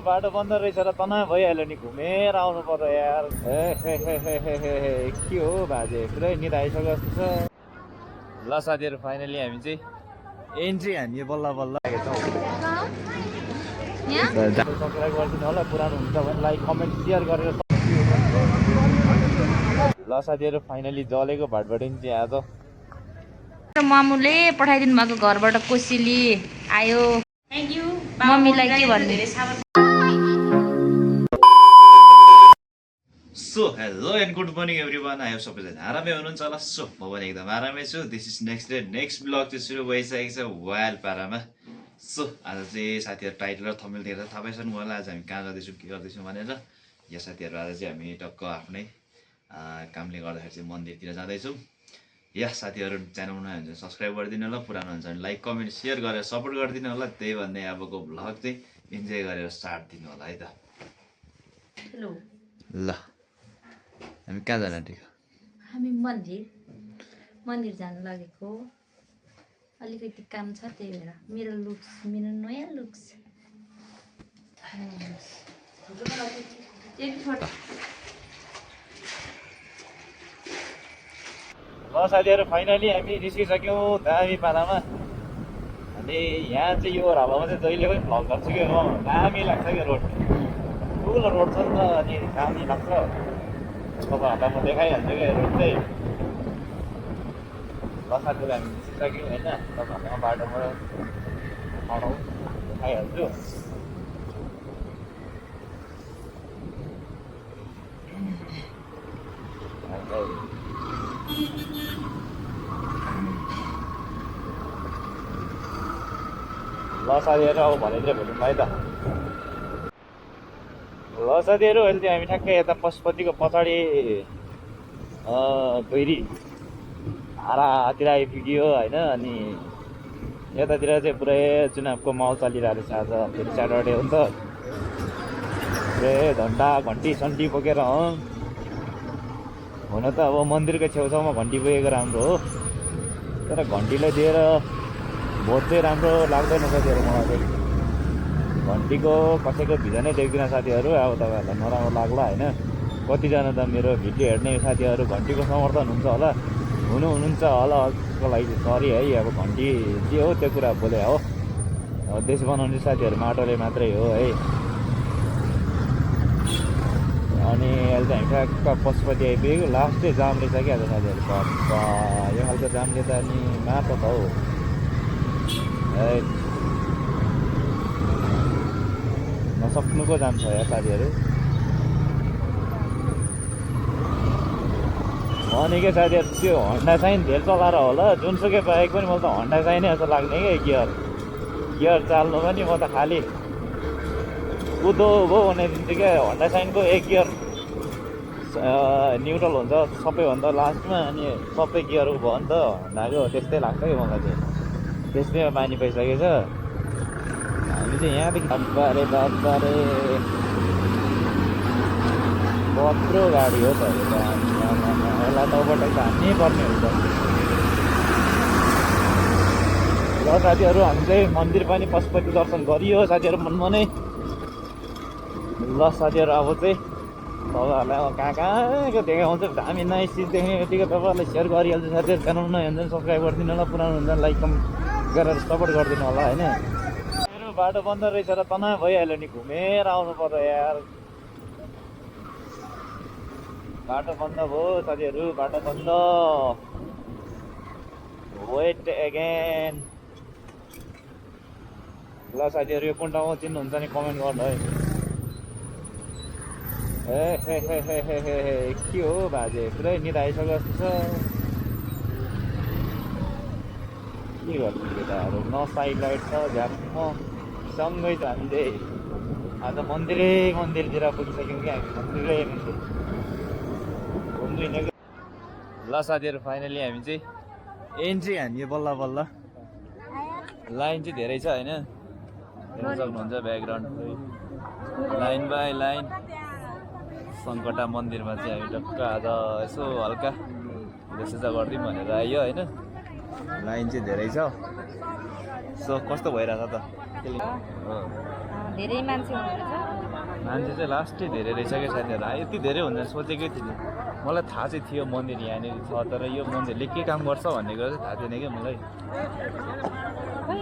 बाटो बन्द रहेछ र तना भइहाल्यो नि घुमेर आउनु पर्यो यार के हो बाजे पुरै निद आइसक्यो जस्तो छ ल साथीहरू फाइनली हामी चाहिँ एन्ट्री हानियो बल्ल बल्ल सब्सक्राइब गरिदिनु होला पुरानो हुन्छ भने लाइक कमेन्ट सेयर गरेर ल साथीहरू फाइनली जलेको भाटबटिङ चाहिँ आज मामुले पठाइदिनु भएको घरबाट कोसेली आयो थ्याङ्क यू मम्मीलाई के भन्ने so hello and good morning everyone आयो सबैजना आरामै हुनुहुन्छ होला सो म पनि एकदम आरामै छु this is next day next blog चाहिँ सुरु भइसकेको छ वाइल्ड पारामा सो आज चाहिँ साथीहरू टाइटल र थम्बनेल देखेर थाहा पाइसक्नु होला आज हामी कहाँ जाँदैछौँ के गर्दैछौँ भनेर या साथीहरू आज चाहिँ हामी टक्क आफ्नै कामले गर्दाखेरि चाहिँ मन्दिरतिर जाँदैछौँ या साथीहरू च्यानल नयाँ हुन्छ सब्सक्राइब गरिदिनु होला पुरानो हुन्छ भने लाइक कमेन्ट सेयर गरेर सपोर्ट गरिदिनु होला त्यही भन्ने अबको भ्लग चाहिँ इन्जोय गरेर स्टार्ट दिनु होला है त ल हामी कहाँ जान आँटेको हामी मन्दिर जानु लागेको अलिकति काम छ त्यही भएर मेरो नयाँ लुक्स ल साथीहरू फाइनली हामी निस्किसक्यौँ दामी पारामा अनि यहाँ चाहिँ यो हावामा चाहिँ जहिले पनि भ्लग गर्छु कि दामी लाग्छ क्या रोड ठुलो रोड छ नि त अनि दामी लाग्छ तपाईँहरूलाई म देखाइहाल्छु क्या रोड चाहिँ ल साथीहरू हामी निस्किसक्यौँ होइन तपाईँहरूलाई बाटोबाट देखाइहाल्छु ल साथीहरू अब भनेतिर भेटौँ है त ल साथीहरू अहिले चाहिँ हामी ठ्याक्कै यता पशुपतिको पछाडि गैरी हारातिर आइपुग्यो होइन अनि यतातिर चाहिँ पुरै चुनावको माहौल चलिरहेको छ आज फेरि स्याटरडे हो नि त पुरै घन्टा घन्टी सन्टी बोकेर हुन त अब मन्दिरको छेउछाउमा घन्टी बोकेको राम्रो हो तर घन्टीलाई दिएर भोट चाहिँ राम्रो लाग्दैन साथीहरू मलाई चाहिँ घन्टीको कसैको भिजनै देख्दिनँ साथीहरू अब तपाईँहरूलाई नराम्रो लाग्ला होइन कतिजना त मेरो भिडियो हेर्ने साथीहरू घन्टीको समर्थन हुन्छ होला हुनुहुन्छ होला त्यसको लागि सरी है अब घन्टी के हो त्यो कुरा बोले हो देश बनाउने साथीहरू माटोले मात्रै हो है अनि अहिले चाहिँ हामी ठ्याक्क पशुपति आइपुगेको लास्ट चाहिँ जाम रहेछ क्या आज साथीहरू यो खालको जामले त अनि मात्र छ हौ है नसक्नुको जाम छ यहाँ साथीहरू भनेकै साथीहरू त्यो हन्डा साइन धेर चलाएर होला जुनसुकै बाइक पनि मलाई त हन्डा साइनै जस्तो लाग्ने क्या गियर चाल्नु पनि म त खालि कुदो गो बनाइदिन्छु क्या हन्डा साइनको एक गियर न्युट्रल हुन्छ सबैभन्दा लास्टमा अनि सबै गियर भयो नि त हन्डाको त्यस्तै लाग्छ कि मलाई चाहिँ त्यसमै बानी पाइसकेको छ हामी चाहिँ यहाँदेखि बारे कत्रो गाडी हो त यसलाई त ओभरटेक त हान्नै पर्ने हुन्छ ल साथीहरू हामी चाहिँ मन्दिर पनि पशुपति दर्शन गरियो साथीहरू मनमनै ल साथीहरू अब चाहिँ तपाईँहरूलाई अब कहाँको देखाउँछ दामी नयाँ चिज देख्ने बित्तिकै तपाईँहरूलाई सेयर गरिहाल्छु साथीहरू च्यानल नयाँ हुन्छ सब्सक्राइब गरिदिनु होला पुरानो हुन्छ लाइक कमेन्ट गरेर सपोर्ट गरिदिनु होला होइन मेरो बाटो बन्द रहेछ र तना भइहाल्यो नि घुमेर आउनु पर्यो यार बाटो बन्द भयो साथीहरू बाटो बन्द वेट एगेन ल साथीहरू यो कुन ठाउँमा चिन्नुहुन्छ नि कमेन्ट गर्नु है के हो बाजे पुरै निद आइसक्यो जस्तो छ के गर्नु केटाहरू न साइड लाइट छ झ्याप्प सँगै छ हामी चाहिँ आज मन्दिरतिर पुगिसक्यौँ कि हामी मन्दिर घुम्दिनेको ल साथीहरू फाइनली हामी चाहिँ एन्ट्री हानियो बल्ल बल्ल लाइन चाहिँ धेरै छ होइन हेर्न सक्नुहुन्छ background line by line Sankata मन्दिरमा चाहिँ हामी टक्क आज यसो हल्का देशा गरिदिउँ भनेर आयो होइन लाइन चाहिँ धेरै छ सो कस्तो भइरहेछ त धेरै मान्छे हुनुहुन्छ मान्छे चाहिँ लास्टै धेरै रहेछ क्या साथीहरू यति धेरै हुन्छ सोचेकै थिएँ मलाई थाहा चाहिँ थियो मन्दिर यहाँनिर छ तर यो मन्दिरले के काम गर्छ भन्ने कुरा चाहिँ थाहा थिएन क्या मलाई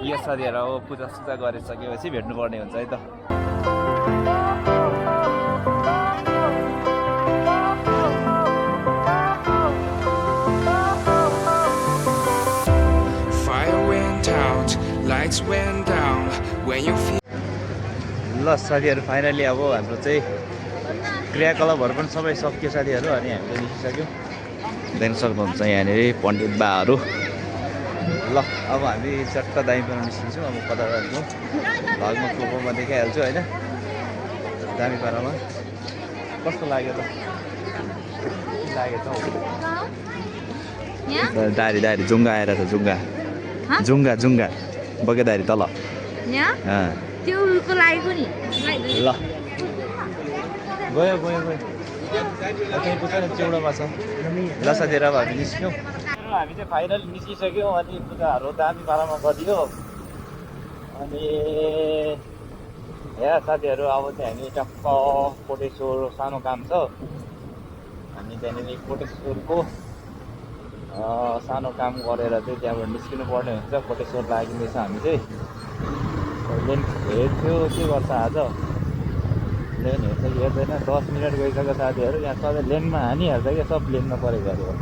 यो साथीहरू अब पूजासुजा गरिसकेपछि भेट्नुपर्ने हुन्छ है त Lights went down when you feel ल साथीहरू फाइनली अब हाम्रो चाहिँ क्रियाकलापहरू पनि सबै सकियो साथीहरू अनि हामीले निस्किसक्यौँ देख्न सक्नुहुन्छ यहाँनिर पण्डित बाहरू ल अब हामी चट्ट दाइँबाट निस्किन्छौँ अब कता जान्छौँ भगमा फोटोमा देखाइहाल्छु होइन दामी पारामा कस्तो लाग्यो त के लाग्यो त दारी दारी जुङ्गा आएर त जुङ्गा जुङ्गा जुङ्गा बगेदारी तल त्यो उल्को लागेको नि ल गयो गयो गयो त्यहीँ पुग्छ चेउडोमा छ ल साथीहरू अब हामी निस्क्यौँ हामी चाहिँ फाइनली निस्किसक्यौँ अनि पूजाहरू दामी पारामा गरियो अनि यहाँ साथीहरू अब चाहिँ हामी टक्क कोटेश्वर सानो काम छ अनि त्यहाँनिर कोटेश्वरको सानो काम गरेर चाहिँ त्यहाँबाट निस्किनु पर्ने हुन्छ कोटेश्वर लागिँदैछ हामी चाहिँ लेन हेर्थ्यो के गर्छ आज लेन हेर्छ कि हेर्दैन 10 मिनट गइसक्यो साथीहरू यहाँ सधैँ लेनमा हानिहाल्छ क्या सब लेनमा परेकोहरू हो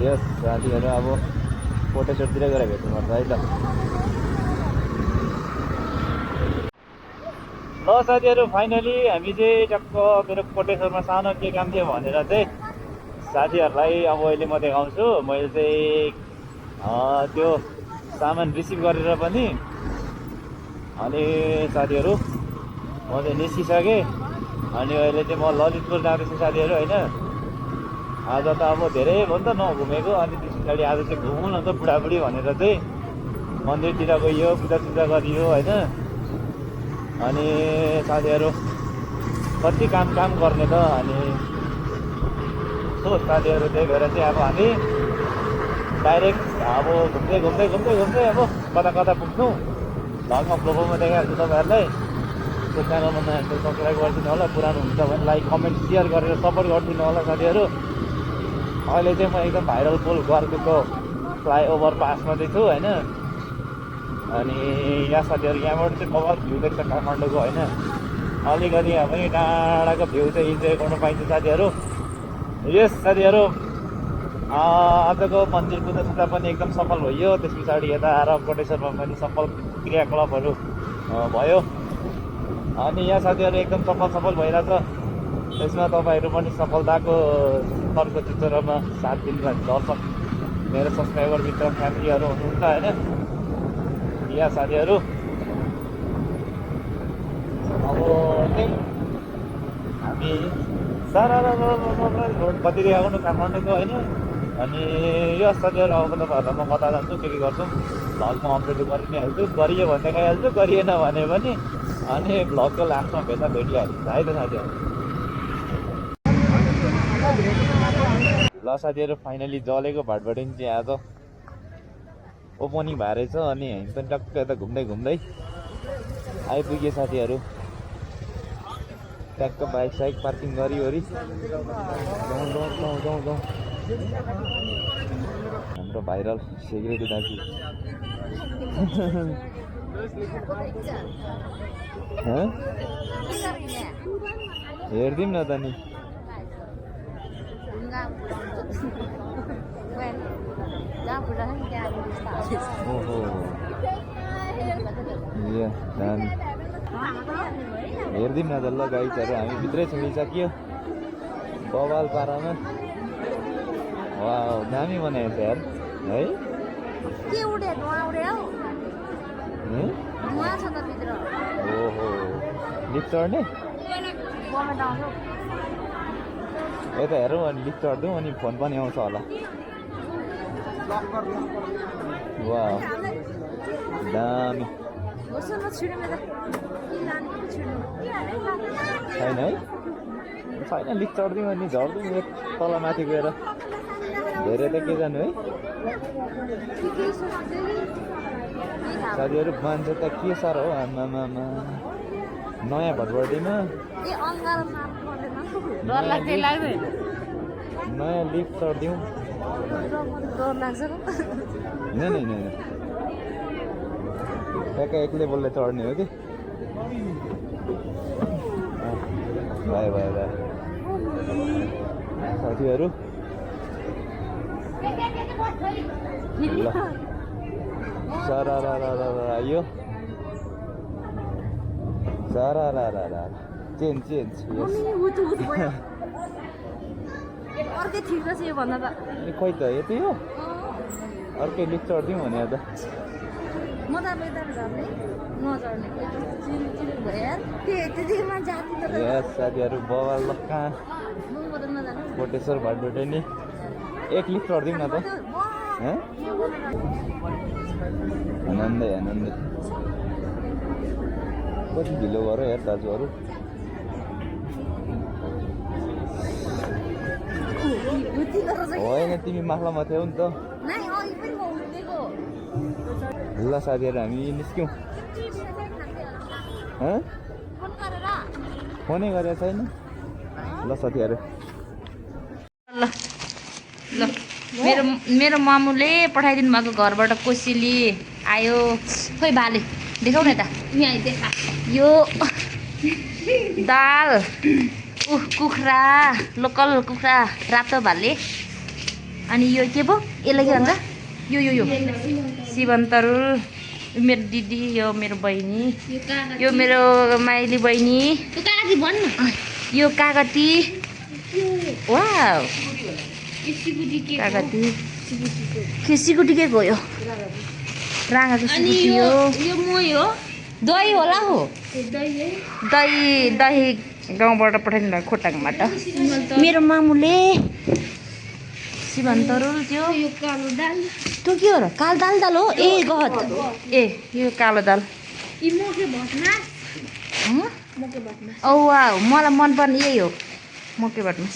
यस साथीहरू अब कोटेश्वरतिर गएर भेट्नुपर्छ है त ल साथीहरू फाइनली हामी चाहिँ टक्क मेरो कोटेश्वरमा सानो के काम थियो भनेर चाहिँ साथीहरूलाई अब अहिले म देखाउँछु मैले चाहिँ त्यो सामान रिसिभ गरेर पनि अनि साथीहरू म चाहिँ निस्किसकेँ अनि अहिले चाहिँ म ललितपुर जाँदैछु साथीहरू होइन आज त अब धेरै भयो नि त नघुमेको अनि त्यस पछाडि आज चाहिँ घुमौँ न त बुढाबुढी भनेर चाहिँ मन्दिरतिर गइयो पूजासुजा गरियो होइन अनि साथीहरू कति काम गर्ने त अनि साथीहरू त्यही भएर चाहिँ अब हामी डाइरेक्ट अब घुम्दै अब कता कता पुग्छौँ भगमा फ्लोमा देखाइहाल्छु तपाईँहरूलाई त्यो च्यानलमा नयाँ सब्सक्राइब गरिदिनु होला पुरानो हुन्छ भने लाइक कमेन्ट सेयर गरेर सपोर्ट गरिदिनु होला साथीहरू अहिले चाहिँ म एकदम भाइरल पुल गर्केको फ्लाइओभर पासमा चाहिँ छु होइन अनि यहाँ साथीहरू यहाँबाट चाहिँ कभर भ्यू देख्छ काठमाडौँको होइन अलिकति पनि टाढाको भ्यू चाहिँ इन्जोय गर्नु पाइन्छ साथीहरू यस साथीहरू आजको मन्दिर पूजासुजा पनि एकदम सफल भयो त्यस पछाडि यता आएर कोटेश्वरमा पनि सफल क्रियाकलापहरू भयो अनि यहाँ साथीहरू एकदम सफल भइरहेछ त्यसमा तपाईँहरू पनि सफलताको स्तरको चित्रमा साथ दिनुहुन्छ दर्शक मेरो सब्सक्राइबर मित्र फ्यामिलीहरू हुनुहुन्छ होइन यहाँ साथीहरू अब हामी सारा रोड कति आउनु काठमाडौँको होइन अनि यो साथीहरू अब तपाईँहरूलाई म कता जान्छु के गर्छु भ्लगमा अपडेट गरि नै हाल्छु गरियो भने देखाइहाल्छु गरिएन भने पनि अनि भ्लगको लास्टमा भेटिहाल्छु है त साथीहरू ल साथीहरू फाइनली जलेको भाटबटिन चाहिँ आज ओपनिङ भएर छ अनि हामी पनि टक्क यता घुम्दै आइपुगे साथीहरू ट्याक्क बाइक साइक पार्किङ गरिवरी जाउँ हाम्रो भाइरल सेक्युरिटी दाजु हेरिदिउँ न त नि ओहो हेरिदिउँ न त ल गाइजहरू हामी भित्रै छोडिसक्यो बवाल पारामा वा दामी बनाएको छ यार है ओहो लिफ्ट चढ्ने यता हेरौँ अनि लिफ्ट चढ्दिउँ अनि फोन पनि आउँछ होला वा दामी छैन है छैन लिफ्ट चढ्दिउँ अनि झर्दिउँ एक तल माथि गएर धेरै त के जानु है साथीहरू मान्छे त के साह्रो हो आमामा नयाँ भटभटीमा नयाँ लिफ्ट चढिदिउँ होइन ट्याक्क एक लेभलले चढ्ने हो कि भयो साथीहरू ल सारा यो सारा चेन्ज अर्कै ठिक छ यो भन्दा त खोइ त यति हो अर्कै लिफ्ट चढिदिउँ भने त म त अब यता झर्ने नचढ्ने चिल भयो त्यतिमा जाति त साथीहरू बवाल ल कहाँ कोटेश्वर भटभटे नि एक लिफ्ट चढिदिउँ न त आनन्दै कति ढिलो गर यार दाजुहरू होइन तिमी माथि थियौ नि त ल साथीहरू हामी निस्क्यौँ फोनै गरेको छैन ल साथीहरू ल मेरो मामुले पठाइदिनु भएको घरबाट कोसेली आयो खोइ भाले देखाउ न त यो दाल कुखुरा लोकल कुखुरा रातो भाले अनि यो के पो यसलाई के भन्छ यो शिवन्तरुल मेरो दिदी यो मेरो बहिनी यो मेरो माइली बहिनी यो कागती वाउ कागती सिकुटी के गयो राँगाको सिकुटी हो यो मोही हो दही होला हो दही गाउँबाट पठाइदिनु भएको खोटाङबाट मेरो मामुले शिवन्तरुल त्यो कालो दाल त्यो के हो र कालो दाल हो ए गहत ए यो कालो दाल औ वाउ मलाई मनपर्ने यही हो मकै भटमास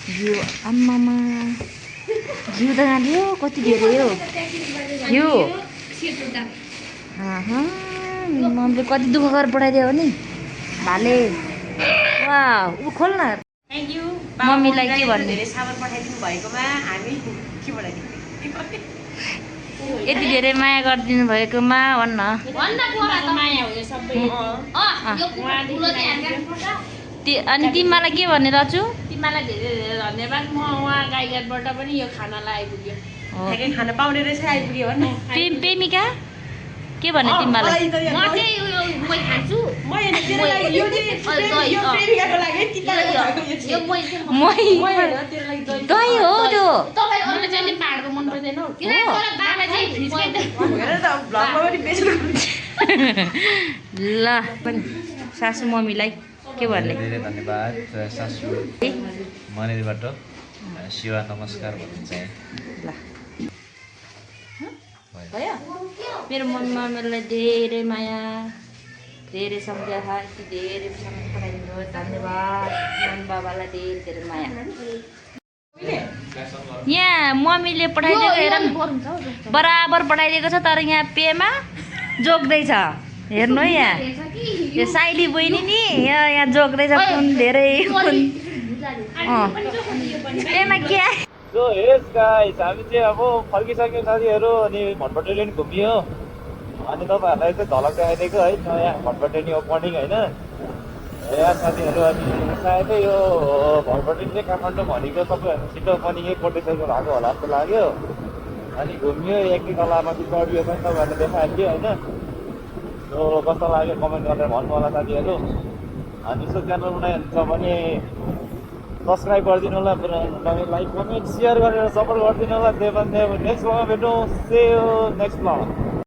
घिउ आम्मामा घिउ त हाल्यो कति धेरै हो घिउ मम्मीले कति दुःख गरेर पठाइदियो हो नि भाले वा ऊ खोल न थ्याङ्क यू मम्मीलाई के भन्ने धेरै सामान पठाइदिनु भएकोमा हामी के पठाइदिनु यति धेरै माया गरिदिनु भएकोमा भन्न माया हो यो सबै अनि तिमीलाई के भन्ने दाजु तिमीलाई धेरै धेरै धन्यवाद म उहाँ गाईघाटबाट पनि यो खानालाई आइपुग्यो ठ्याक्कै खाना पाउने रहेछ आइपुग्यो भन् प्रेमिका के भन्ने तिमीलाई दही हो त्यो ल पनि सासु मम्मीलाई के भन्ने धेरै धन्यवाद सासु मनैबाट शिवा नमस्कार भन्नु चाहे ल मेरो मम्मीलाई धेरै माया धेरै सम्झाहा यति धेरै सामान पठाइदिनु भयो धन्यवाद मन बाबालाई धेरै धेरै माया यहाँ मम्मीले पठाइदिएको हेर बराबर पठाइदिएको छ तर यहाँ पेमा जोग्दैछ हेर्नु है यहाँ यो साइली बहिनी नि यहाँ जोग्दैछ कुन धेरै कुन पेमा के सो हेस गाइस हामी चाहिँ अब फर्किसक्यौँ साथीहरू अनि भटभटेनी पनि घुमियो अनि तपाईँहरूलाई चाहिँ झलक देखाइदिएको है नयाँ भटभटेनी ओपनिङ होइन यहाँ साथीहरू अनि सायदै यो भटभटेनी चाहिँ काठमाडौँ भनेको सबैभन्दा छिटो ओपनिङ कोटेश्वरको भएको होला जस्तो लाग्यो अनि घुमियो एक तलामाथि चढियो पनि तपाईँहरूलाई देखाइदियो होइन सो कस्तो लाग्यो कमेन्ट गरेर भन्नु होला साथीहरू अनि यसो च्यानल बनाइहाल्छ भने सब्सक्राइब गरिदिनु होला लाइक कमेन्ट सेयर गरेर सपोर्ट गरिदिनु होला नेक्स्ट ब्लगमा भेटौँ से नेक्स्ट ब्लग